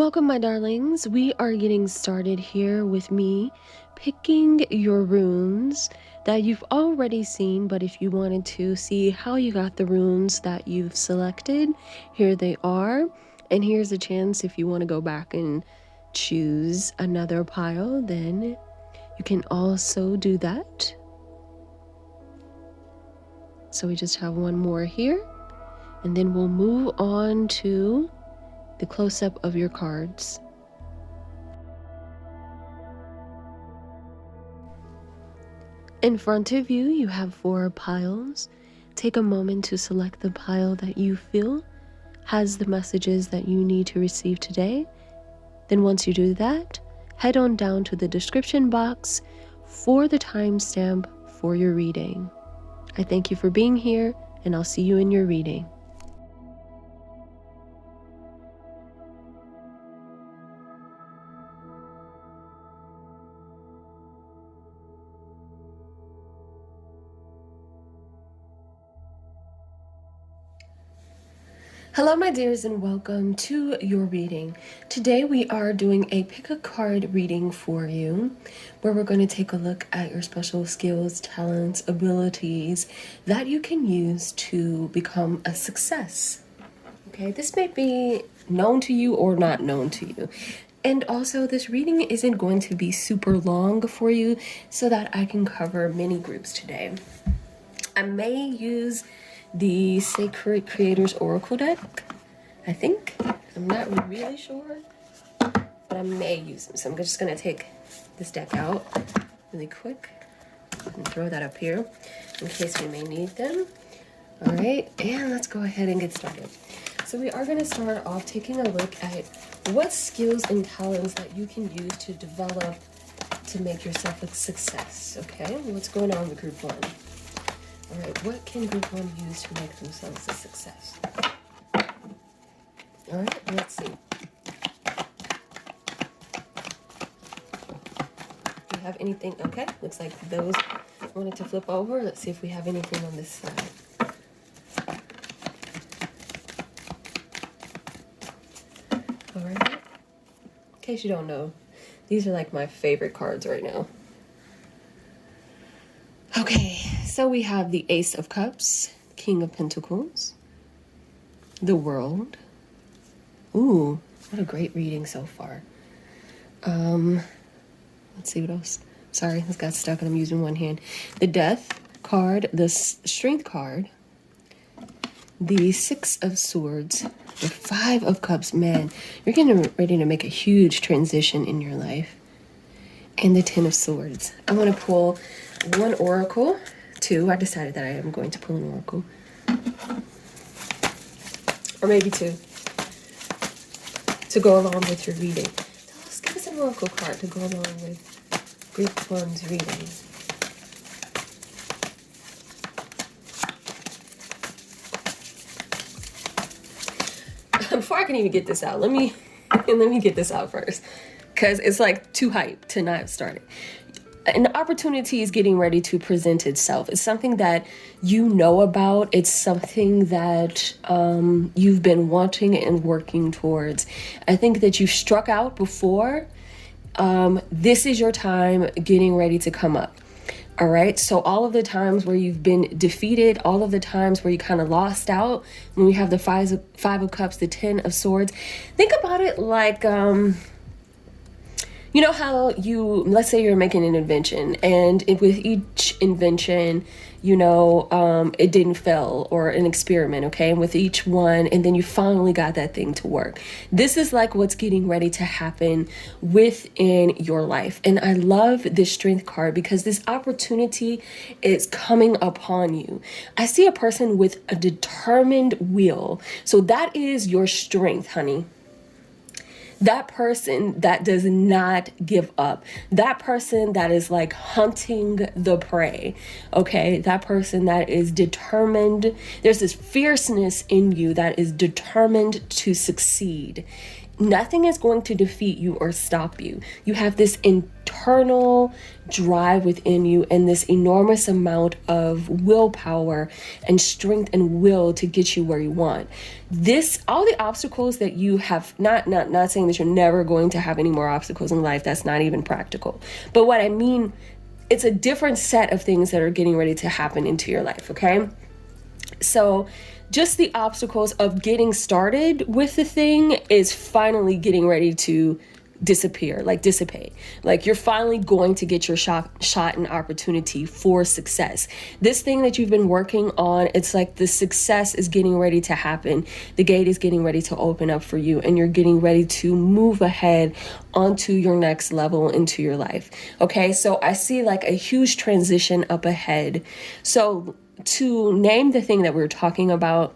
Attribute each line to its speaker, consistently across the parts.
Speaker 1: Welcome, my darlings. We are getting started here with me picking your runes that you've already seen, but if you wanted to see how you got the runes that you've selected, here they are. And here's a chance if you want to go back and choose another pile, then you can also do that. So we just have one more here, and then we'll move on to the close-up of your cards. In front of you, you have 4 piles. Take a moment to select the pile that you feel has the messages that you need to receive today. Then once you do that, head on down to the description box for the timestamp for your reading. I thank you for being here, and I'll see you in your reading. Hello, my dears, and welcome to your reading. Today we are doing a pick a card reading for you, where we're going to take a look at your special skills, talents, abilities that you can use to become a success. Okay, this may be known to you or not known to you. And also, this reading isn't going to be super long for you so that I can cover many groups today. I may use the Sacred Creators Oracle deck, I think. I'm not really sure, but I may use them. So I'm just going to take this deck out really quick and throw that up here in case we may need them. All right, and let's go ahead and get started. So we are going to start off taking a look at what skills and talents that you can use to develop to make yourself a success, okay? What's going on with Group 1? All right, what can Group 1 use to make themselves a success? All right, let's see. Do you have anything? Okay, looks like those wanted to flip over. Let's see if we have anything on this side. All right, in case you don't know, these are like my favorite cards right now. Okay, so we have the Ace of Cups, King of Pentacles, the World. Ooh, what a great reading so far. Let's see what else. Sorry, this got stuck and I'm using one hand. The Death card, the Strength card, the 6 of Swords, the 5 of Cups. Man, you're getting ready to make a huge transition in your life. And the 10 of Swords. I want to pull one oracle, 2. I decided that I am going to pull an oracle. Or maybe 2. To go along with your reading. So let's give us an oracle card to go along with Group 1's reading. Before I can even get this out, let me get this out first, because it's like too hype to not start it. An opportunity is getting ready to present itself. It's something that you know about. It's something that you've been wanting and working towards. I think that you've struck out before. This is your time getting ready to come up. All right. So all of the times where you've been defeated, all of the times where you kind of lost out, when we have the 5 of Cups, the 10 of Swords, think about it like, you know how let's say you're making an invention, and with each invention, you know, it didn't fail, or an experiment, okay? And with each one, and then you finally got that thing to work. This is like what's getting ready to happen within your life. And I love this Strength card because this opportunity is coming upon you. I see a person with a determined will. So that is your strength, honey. That person that does not give up. That person that is like hunting the prey. Okay, that person that is determined. There's this fierceness in you that is determined to succeed. nothing is going to defeat you or stop you. You have this internal drive within you and this enormous amount of willpower and strength and will to get you where you want. All the obstacles that you have, not saying that you're never going to have any more obstacles in life. That's not even practical. But what I mean, it's a different set of things that are getting ready to happen into your life. Okay. So just the obstacles of getting started with the thing is finally getting ready to dissipate. Like you're finally going to get your shot and opportunity for success. This thing that you've been working on, it's like the success is getting ready to happen. The gate is getting ready to open up for you, and you're getting ready to move ahead onto your next level into your life. Okay, so I see like a huge transition up ahead. So to name the thing that we're talking about,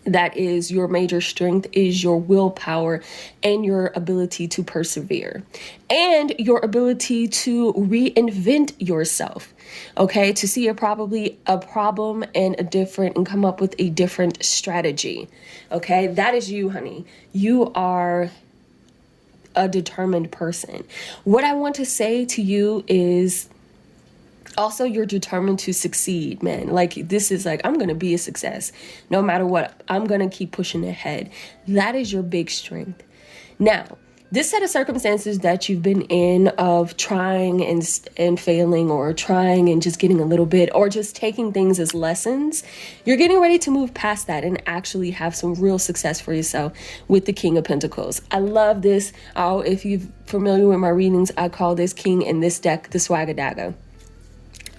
Speaker 1: that is your major strength, is your willpower and your ability to persevere and your ability to reinvent yourself. Okay, to see a problem and come up with a different strategy. Okay, that is you, honey. You are a determined person. What I want to say to you is also, you're determined to succeed, man. Like, this is like, I'm going to be a success no matter what. I'm going to keep pushing ahead. That is your big strength. Now, this set of circumstances that you've been in of trying and failing, or trying and just getting a little bit, or just taking things as lessons, you're getting ready to move past that and actually have some real success for yourself with the King of Pentacles. I love this. If you're familiar with my readings, I call this king in this deck the Swagadaga.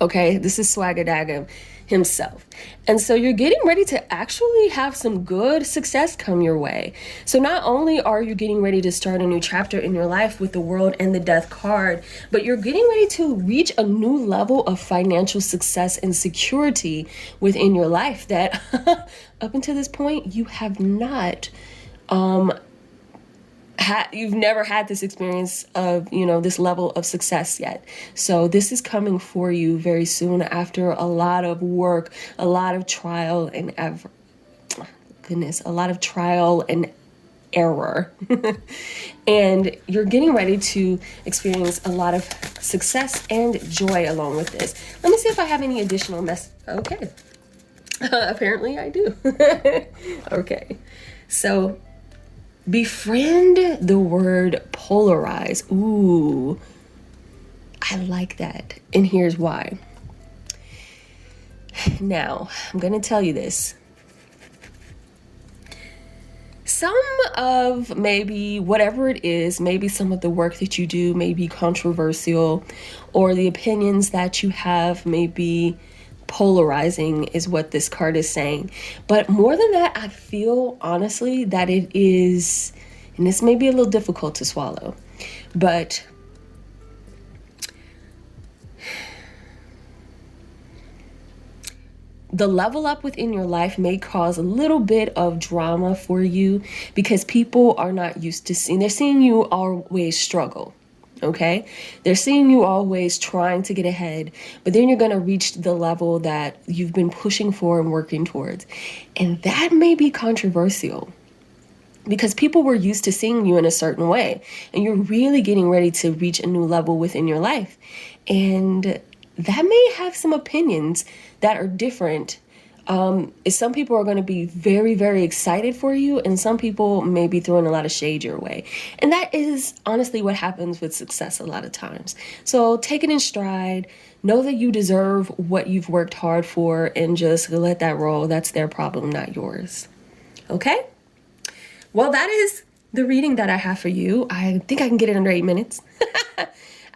Speaker 1: Okay, this is Swagadaga himself. And so you're getting ready to actually have some good success come your way. So not only are you getting ready to start a new chapter in your life with the World and the Death card, but you're getting ready to reach a new level of financial success and security within your life that up until this point you have not you've never had this experience of, this level of success yet. So this is coming for you very soon after a lot of work, a lot of trial and error. And you're getting ready to experience a lot of success and joy along with this. Let me see if I have any additional Okay. Apparently I do. Okay. So befriend the word polarize. Ooh, I like that. And here's why. Now, I'm going to tell you this. Some of maybe whatever it is, maybe some of the work that you do may be controversial, or the opinions that you have may be polarizing, is what this card is saying. But more than that, I feel honestly that it is, and this may be a little difficult to swallow, but the level up within your life may cause a little bit of drama for you, because people are not used to they're seeing you always struggle. Okay, they're seeing you always trying to get ahead, but then you're going to reach the level that you've been pushing for and working towards. And that may be controversial, because people were used to seeing you in a certain way, and you're really getting ready to reach a new level within your life. And that may have some opinions that are different. Some people are going to be very, very excited for you, and some people may be throwing a lot of shade your way. And that is honestly what happens with success a lot of times. So take it in stride. Know that you deserve what you've worked hard for, and just let that roll. That's their problem, not yours. Okay? Well, that is the reading that I have for you. I think I can get it under 8 minutes.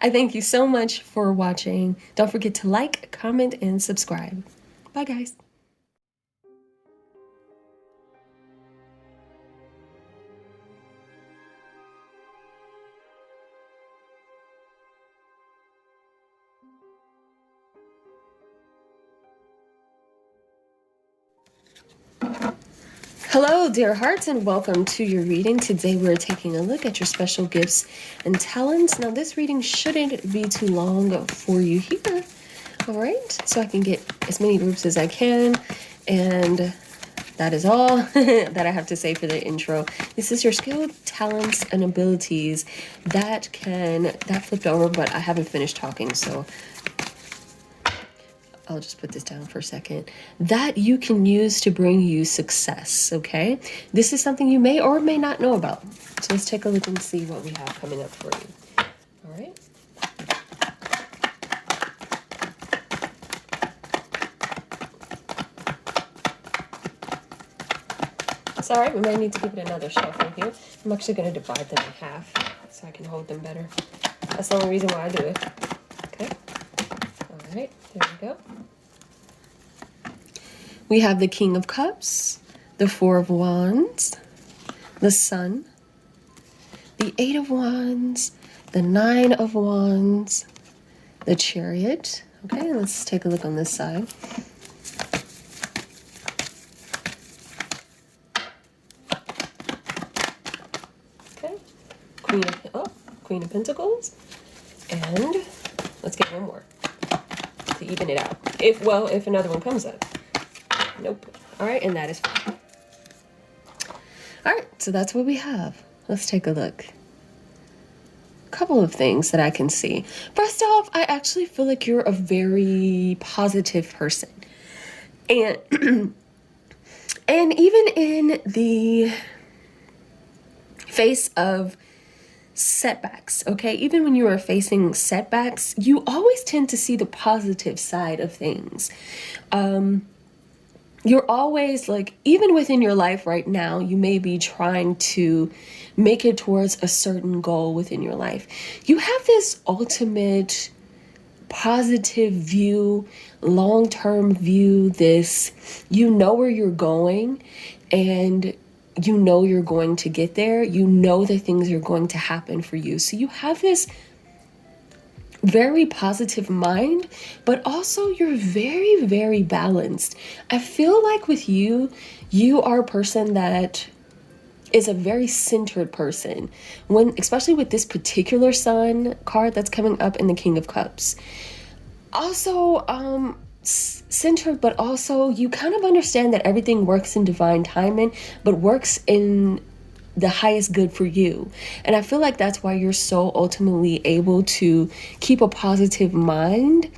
Speaker 1: I thank you so much for watching. Don't forget to like, comment, and subscribe. Bye, guys. Hello, dear hearts, and welcome to your reading. Today we're taking a look at your special gifts and talents. Now, this reading shouldn't be too long for you here. All right, so I can get as many groups as I can and that is all that I have to say for the intro. This is your skill, talents, and abilities that flipped over, but I haven't finished talking, so I'll just put this down for a second, that you can use to bring you success, okay? This is something you may or may not know about. So let's take a look and see what we have coming up for you. All right. It's all right, we might need to give it another shuffle here. I'm actually going to divide them in half so I can hold them better. That's the only reason why I do it. Okay. All right, there we go. We have the King of Cups, the Four of Wands, the Sun, the Eight of Wands, the Nine of Wands, the Chariot. Okay, let's take a look on this side. Okay, Queen of Pentacles, and let's get one more to even it out. If another one comes up. Nope. All right, and that is fine. All right, so that's what we have. Let's take a look. A couple of things that I can see. First off, I actually feel like you're a very positive person. And and even in the face of setbacks, okay? Even when you are facing setbacks, you always tend to see the positive side of things. You're always like, even within your life right now, you may be trying to make it towards a certain goal within your life. You have this ultimate positive view, long-term view, you know where you're going and you know you're going to get there. You know that things are going to happen for you. So you have this very positive mind, but also you're very, very balanced. I feel like with you, you are a person that is a very centered person, especially with this particular Sun card that's coming up in the King of Cups. Also, centered, but also you kind of understand that everything works in divine timing, but works in the highest good for you. And I feel like that's why you're so ultimately able to keep a positive mind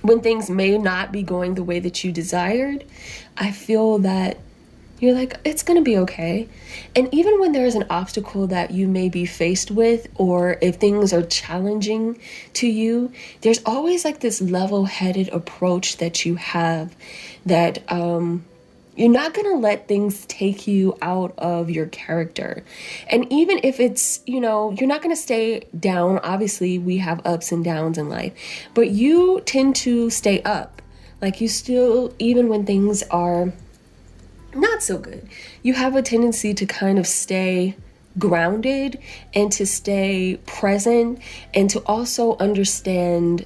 Speaker 1: when things may not be going the way that you desired. I feel that you're like, it's going to be okay. And even when there's an obstacle that you may be faced with, or if things are challenging to you, there's always like this level-headed approach that you have, that you're not going to let things take you out of your character. And even if it's, you're not going to stay down. Obviously, we have ups and downs in life, but you tend to stay up. Like you still, even when things are not so good, you have a tendency to kind of stay grounded and to stay present and to also understand,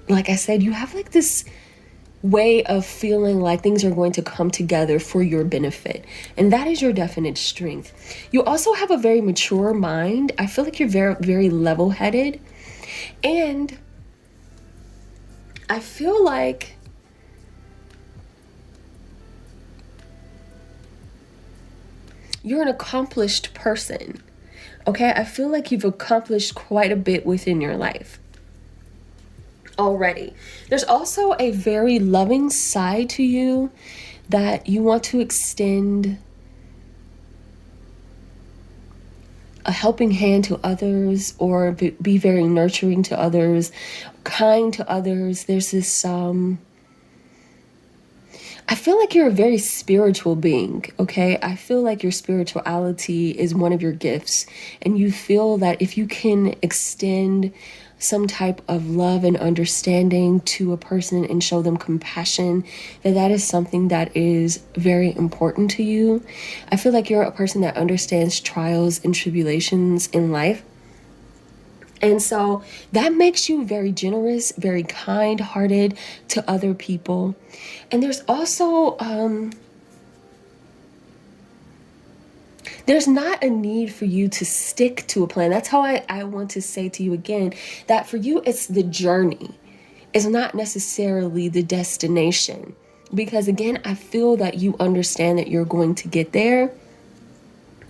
Speaker 1: like I said, you have like this way of feeling like things are going to come together for your benefit. And that is your definite strength. You also have a very mature mind. I feel like you're very, very level-headed. And I feel like you're an accomplished person. Okay? I feel like you've accomplished quite a bit within your life already. There's also a very loving side to you that you want to extend a helping hand to others, or be very nurturing to others, kind to others. There's this I feel like you're a very spiritual being, okay? I feel like your spirituality is one of your gifts, and you feel that if you can extend some type of love and understanding to a person and show them compassion, that is something that is very important to you. I feel like you're a person that understands trials and tribulations in life. And so that makes you very generous, very kind-hearted to other people. And there's also, there's not a need for you to stick to a plan. That's how I want to say to you again, that for you, it's the journey. It's not necessarily the destination. Because again, I feel that you understand that you're going to get there,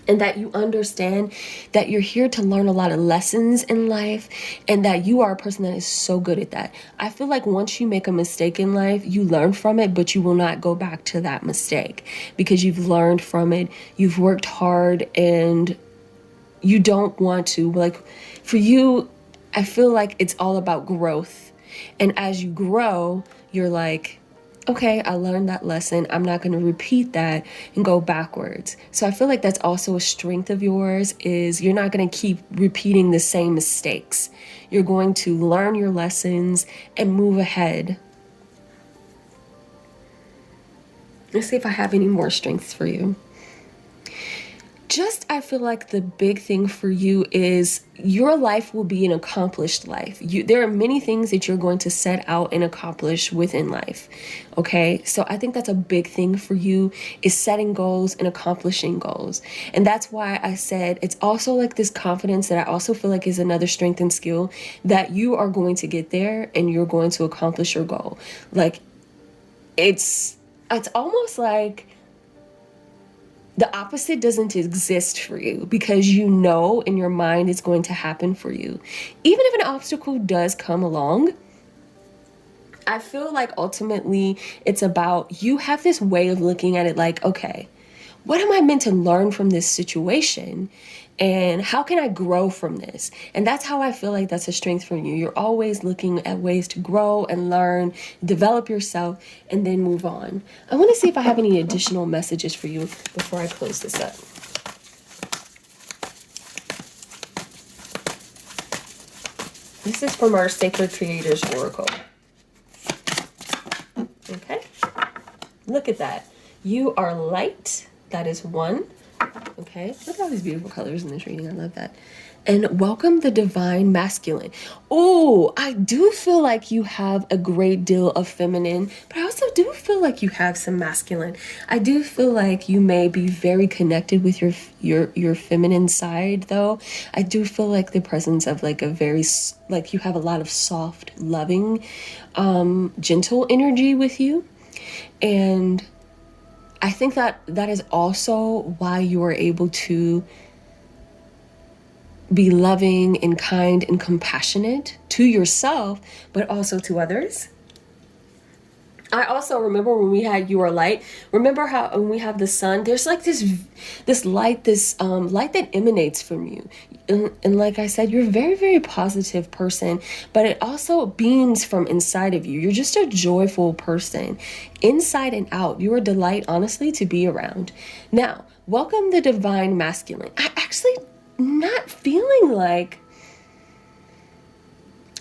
Speaker 1: and that you understand that you're here to learn a lot of lessons in life, and that you are a person that is so good at that. I feel like once you make a mistake in life, you learn from it, but you will not go back to that mistake because you've learned from it. You've worked hard, and you don't want to. Like, for you, I feel like it's all about growth. And as you grow, you're like, okay, I learned that lesson. I'm not going to repeat that and go backwards. So I feel like that's also a strength of yours, is you're not going to keep repeating the same mistakes. You're going to learn your lessons and move ahead. Let's see if I have any more strengths for you. I feel like the big thing for you is your life will be an accomplished life. There are many things that you're going to set out and accomplish within life. Okay, so I think that's a big thing for you, is setting goals and accomplishing goals. And that's why I said it's also like this confidence that I also feel like is another strength and skill, that you are going to get there and you're going to accomplish your goal. Like, it's almost like the opposite doesn't exist for you, because you know in your mind it's going to happen for you. Even if an obstacle does come along, I feel like ultimately it's about, you have this way of looking at it like, okay, what am I meant to learn from this situation? And how can I grow from this? And that's how I feel like that's a strength for you. You're always looking at ways to grow and learn, develop yourself, and then move on. I want to see if I have any additional messages for you before I close this up. This is from our Sacred Creators Oracle. Okay. Look at that. You are light. That is one. Okay, look at all these beautiful colors in this reading. I love that. And welcome the divine masculine. Oh, I do feel like you have a great deal of feminine, but I also do feel like you have some masculine. I do feel like you may be very connected with your feminine side, though. I do feel like the presence of like a very, like, you have a lot of soft, loving, gentle energy with you. And I think that that is also why you are able to be loving and kind and compassionate to yourself, but also to others. I also remember when we had You Are Light. Remember how when we have the sun, there's like this light, light that emanates from you. And like I said, you're a very, very positive person, but it also beams from inside of you. You're just a joyful person, inside and out. You're a delight, honestly, to be around. Now, welcome the divine masculine. I actually not feeling like,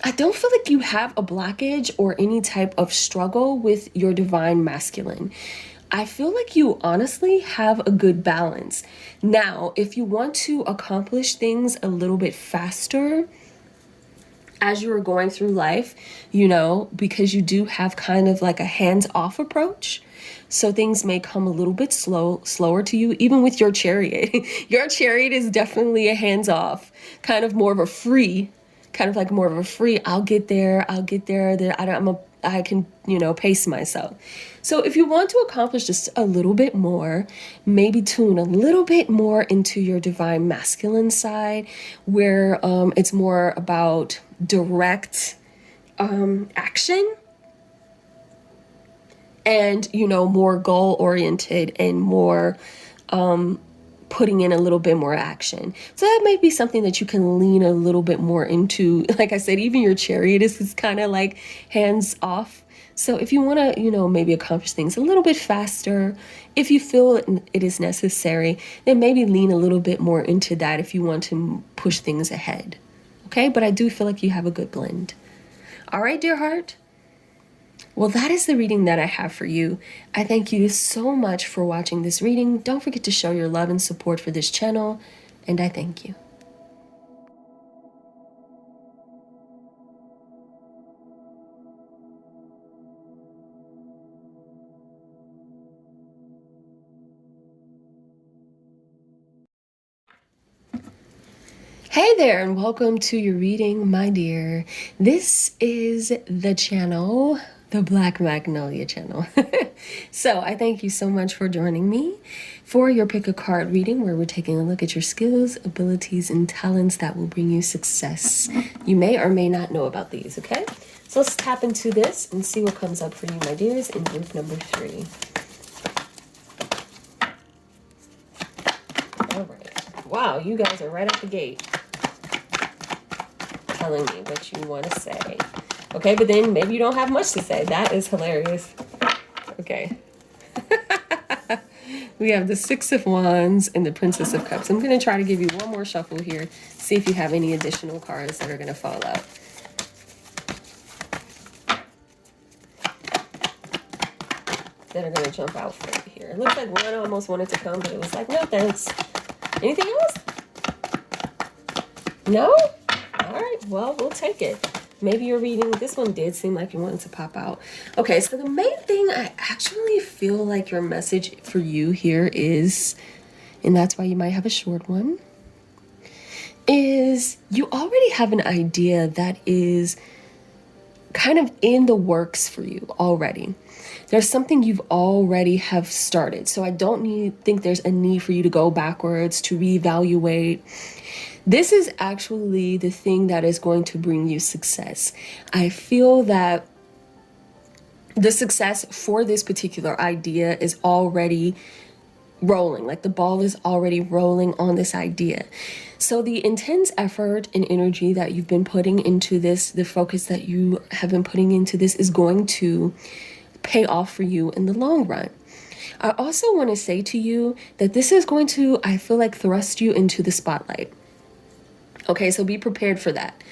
Speaker 1: I don't feel like you have a blockage or any type of struggle with your divine masculine. I feel like you honestly have a good balance. Now, if you want to accomplish things a little bit faster as you are going through life, you know, because you do have kind of like a hands-off approach, so things may come a little bit slower to you, even with your chariot. Your chariot is definitely a hands-off, kind of more of a free, I'll get there, that I can, you know, pace myself. So if you want to accomplish just a little bit more, maybe tune a little bit more into your divine masculine side, where it's more about direct action, and, you know, more goal oriented and more putting in a little bit more action. So that may be something that you can lean a little bit more into. Like I said, even your chariot is kind of like hands off. So if you want to, you know, maybe accomplish things a little bit faster, if you feel it is necessary, then maybe lean a little bit more into that if you want to push things ahead. Okay, but I do feel like you have a good blend. All right, dear heart. Well, that is the reading that I have for you. I thank you so much for watching this reading. Don't forget to show your love and support for this channel, and I thank you. Hey there, and welcome to your reading, my dear. This is the channel, the Black Magnolia channel. So I thank you so much for joining me for your pick a card reading, where we're taking a look at your skills, abilities, and talents that will bring you success. You may or may not know about these, okay? So let's tap into this and see what comes up for you, my dears, in group number 3. All right. Wow, you guys are right at the gate telling me what you want to say. Okay, but then maybe you don't have much to say. That is hilarious. Okay. We have the Six of Wands and the Princess of Cups. I'm going to try to give you one more shuffle here. See if you have any additional cards that are going to fall out. That are going to jump out for you here. It looks like one almost wanted to come, but it was like, no thanks. Anything else? No? All right, well, we'll take it. Maybe you're reading, this one did seem like you wanted to pop out. Okay, so the main thing I actually feel like your message for you here is, and that's why you might have a short one, is you already have an idea that is kind of in the works for you already. There's something you've already have started. So I don't think there's a need for you to go backwards, to reevaluate. This is actually the thing that is going to bring you success. I feel that the success for this particular idea is already rolling, like the ball is already rolling on this idea. So the intense effort and energy that you've been putting into this, the focus that you have been putting into this is going to pay off for you in the long run. I also want to say to you that this is going to, I feel like, thrust you into the spotlight. Okay, so be prepared for that.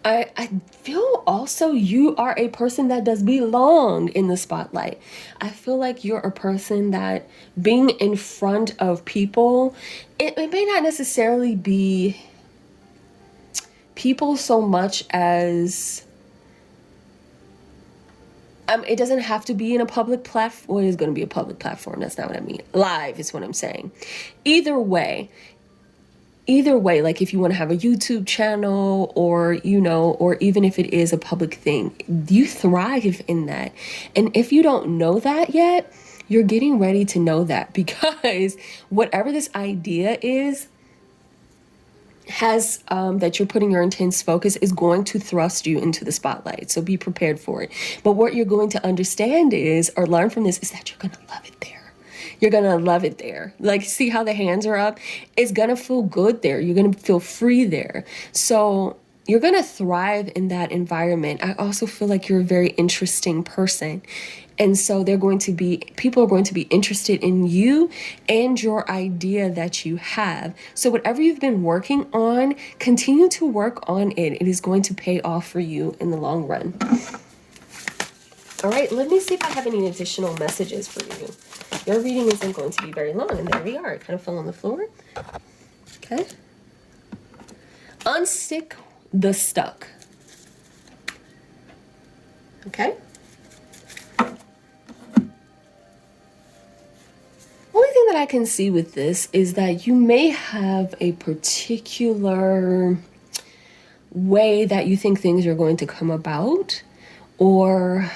Speaker 1: I feel also you are a person that does belong in the spotlight. I feel like you're a person that being in front of people, it may not necessarily be people so much as, it doesn't have to be in a public platform. Well, it is going to be a public platform. That's not what I mean. Live is what I'm saying. Either way, like if you want to have a YouTube channel or, or even if it is a public thing, you thrive in that. And if you don't know that yet, you're getting ready to know that, because whatever this idea is, has that you're putting your intense focus is going to thrust you into the spotlight. So be prepared for it. But what you're going to understand is, or learn from this, is that you're going to love it there. You're going to love it there. Like, see how the hands are up? It's going to feel good there. You're going to feel free there. So you're going to thrive in that environment. I also feel like you're a very interesting person. And so people are going to be interested in you and your idea that you have. So whatever you've been working on, continue to work on it. It is going to pay off for you in the long run. All right, let me see if I have any additional messages for you. Your reading isn't going to be very long, and there we are. It kind of fell on the floor. Okay. Unstick the stuck. Okay. Only thing that I can see with this is that you may have a particular way that you think things are going to come about, or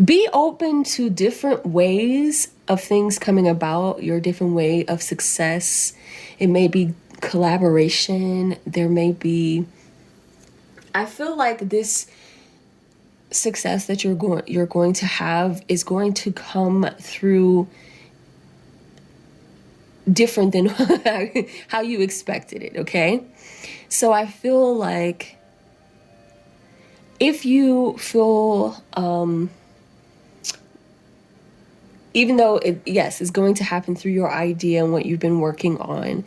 Speaker 1: be open to different ways of things coming about, your different way of success. It may be collaboration. There may be, I feel like this success that you're going to have is going to come through different than how you expected it, okay? So I feel like if you feel even though it's going to happen through your idea and what you've been working on,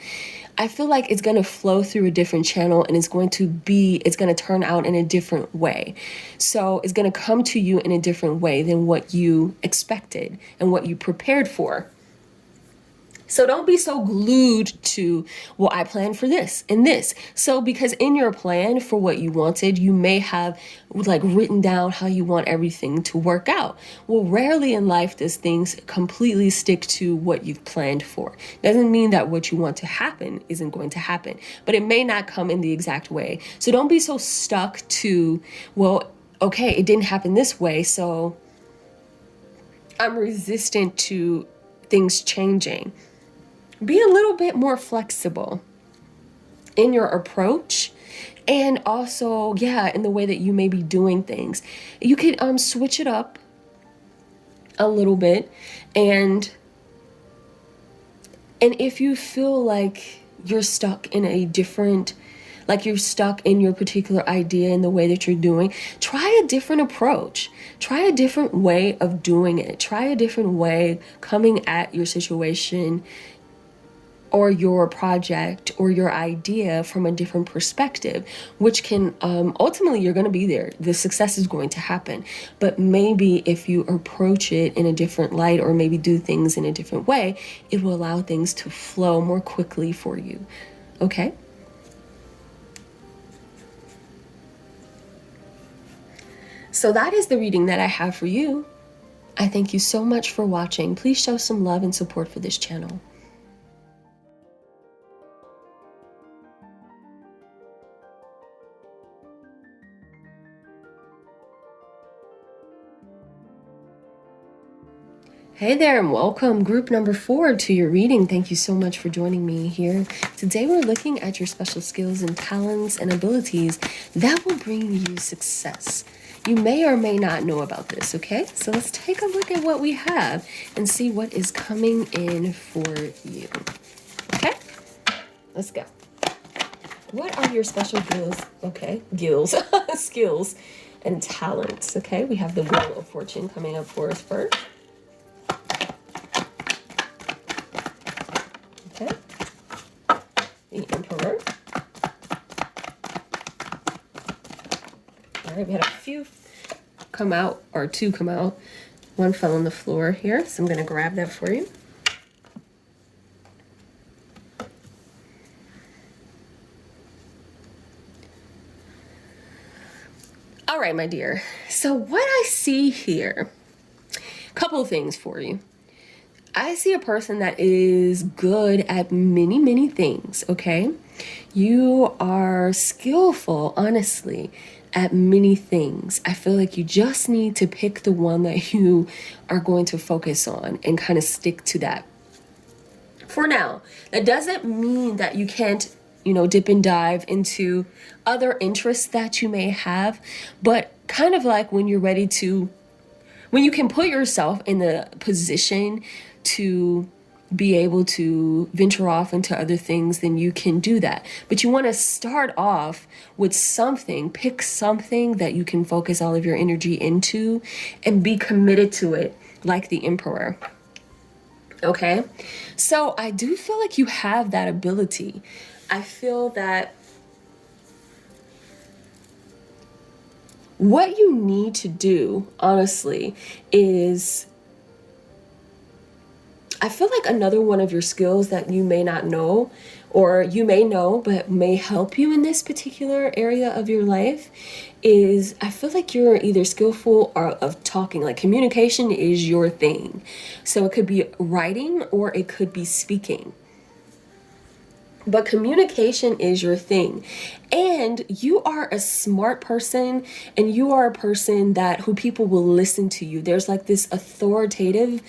Speaker 1: I feel like it's going to flow through a different channel, and it's going to turn out in a different way. So it's going to come to you in a different way than what you expected and what you prepared for. So don't be so glued to, well, I planned for this and this. So because in your plan for what you wanted, you may have like written down how you want everything to work out. Well, rarely in life does things completely stick to what you've planned for. Doesn't mean that what you want to happen isn't going to happen, but it may not come in the exact way. So don't be so stuck to, well, okay, it didn't happen this way, so I'm resistant to things changing. Be a little bit more flexible in your approach, and also, in the way that you may be doing things. You could switch it up a little bit, and if you feel like you're stuck in a different, like you're stuck in your particular idea in the way that you're doing, try a different approach. Try a different way of doing it. Try a different way coming at your situation or your project or your idea from a different perspective, which can ultimately, you're going to be there. The success is going to happen. But maybe if you approach it in a different light, or maybe do things in a different way, it will allow things to flow more quickly for you. Okay? So that is the reading that I have for you. I thank you so much for watching. Please show some love and support for this channel. Hey there, and welcome, group number 4, to your reading. Thank you so much for joining me here. Today we're looking at your special skills and talents and abilities that will bring you success. You may or may not know about this, okay? So let's take a look at what we have and see what is coming in for you. Okay? Let's go. What are your special skills? Okay, skills and talents, okay? We have the Wheel of Fortune coming up for us first. Okay. The Emperor. All right, we had a few come out, or 2 come out. 1 fell on the floor here, so I'm going to grab that for you. All right, my dear. So what I see here, a couple of things for you. I see a person that is good at many, many things, okay? You are skillful, honestly, at many things. I feel like you just need to pick the one that you are going to focus on and kind of stick to that. For now, that doesn't mean that you can't, dip and dive into other interests that you may have, but kind of like when you're ready to, when you can put yourself in the position to be able to venture off into other things, then you can do that. But you want to start off with something, pick something that you can focus all of your energy into and be committed to it, like the Emperor. Okay? So I do feel like you have that ability. I feel that what you need to do, honestly, is, I feel like another one of your skills that you may not know, or you may know but may help you in this particular area of your life, is I feel like you're either skillful or of talking, like communication is your thing. So it could be writing or it could be speaking. But communication is your thing, and you are a smart person, and you are a person who people will listen to you. There's like this authoritative,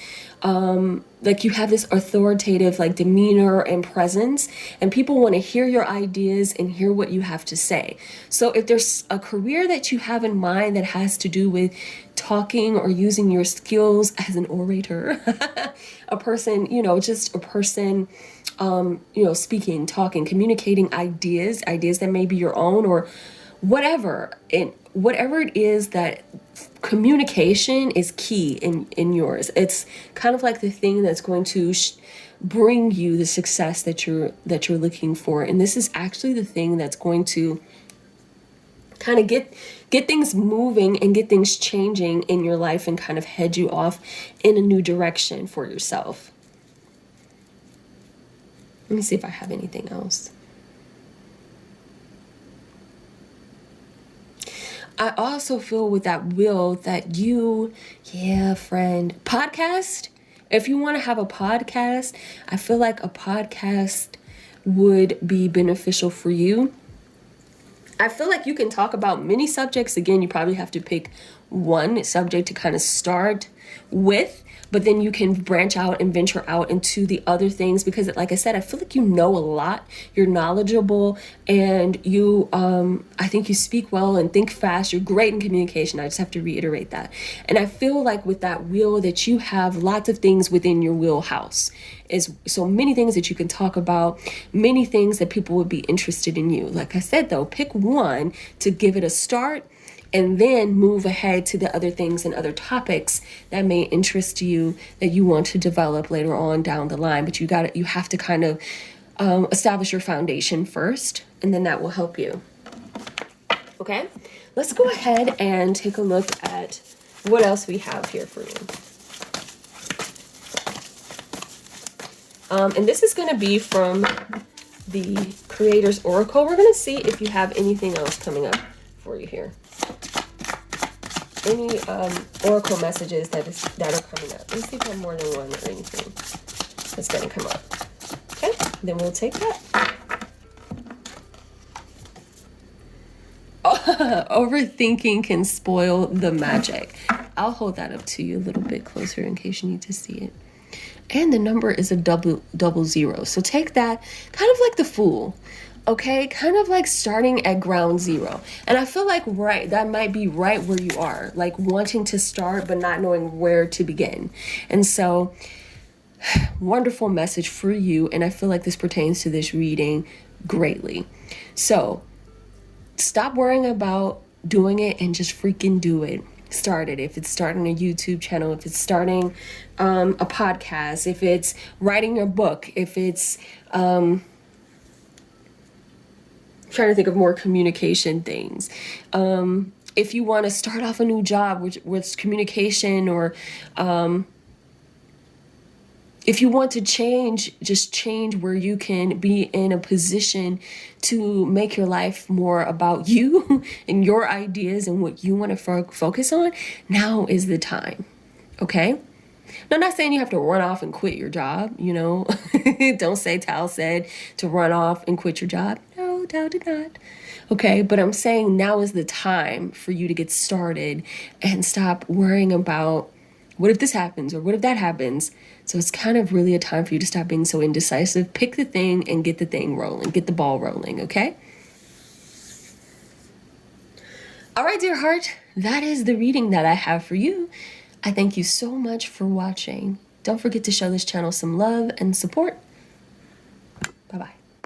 Speaker 1: like you have this authoritative like demeanor and presence, and people want to hear your ideas and hear what you have to say. So if there's a career that you have in mind that has to do with talking or using your skills as an orator, a person, just a person, speaking, talking, communicating ideas that may be your own or whatever. And whatever it is, that communication is key in yours. It's kind of like the thing that's going to bring you the success that you're looking for. And this is actually the thing that's going to kind of get things moving and get things changing in your life and kind of head you off in a new direction for yourself. Let me see if I have anything else. I also feel with that wheel that friend, podcast. If you want to have a podcast, I feel like a podcast would be beneficial for you. I feel like you can talk about many subjects. Again, you probably have to pick one subject to kind of start with, but then you can branch out and venture out into the other things, because like I said, I feel like you know a lot, you're knowledgeable, and you I think you speak well and think fast, you're great in communication. I just have to reiterate that. And I feel like with that wheel that you have lots of things within your wheelhouse, is so many things that you can talk about, many things that people would be interested in you. Like I said though, pick one to give it a start, and then move ahead to the other things and other topics that may interest you, that you want to develop later on down the line. But you have to kind of establish your foundation first, and then that will help you. Okay, let's go ahead and take a look at what else we have here for you. And this is going to be from the Creator's Oracle. We're going to see if you have anything else coming up for you here. Any oracle messages that are coming up. Let's see if I have more than one or anything that's going to come up. Okay, then we'll take that. Overthinking can spoil the magic. I'll hold that up to you a little bit closer in case you need to see it. And the number is a double zero. So take that kind of like the Fool. Okay, kind of like starting at ground zero. And I feel like that might be right where you are, like wanting to start but not knowing where to begin. And so wonderful message for you, and I feel like this pertains to this reading greatly. So stop worrying about doing it and just freaking do it. Start it. If it's starting a YouTube channel, if it's starting a podcast, if it's writing a book, if it's trying to think of more communication things. If you want to start off a new job with communication, or if you want to change, just change where you can be in a position to make your life more about you and your ideas and what you want to focus on, now is the time. Okay? Now, I'm not saying you have to run off and quit your job, you know. Don't say Tal said to run off and quit your job. No, Tal did not. Okay, but I'm saying now is the time for you to get started and stop worrying about what if this happens or what if that happens. So it's kind of really a time for you to stop being so indecisive. Pick the thing and get the thing rolling. Get the ball rolling, okay? All right, dear heart, that is the reading that I have for you. I thank you so much for watching. Don't forget to show this channel some love and support. Bye-bye.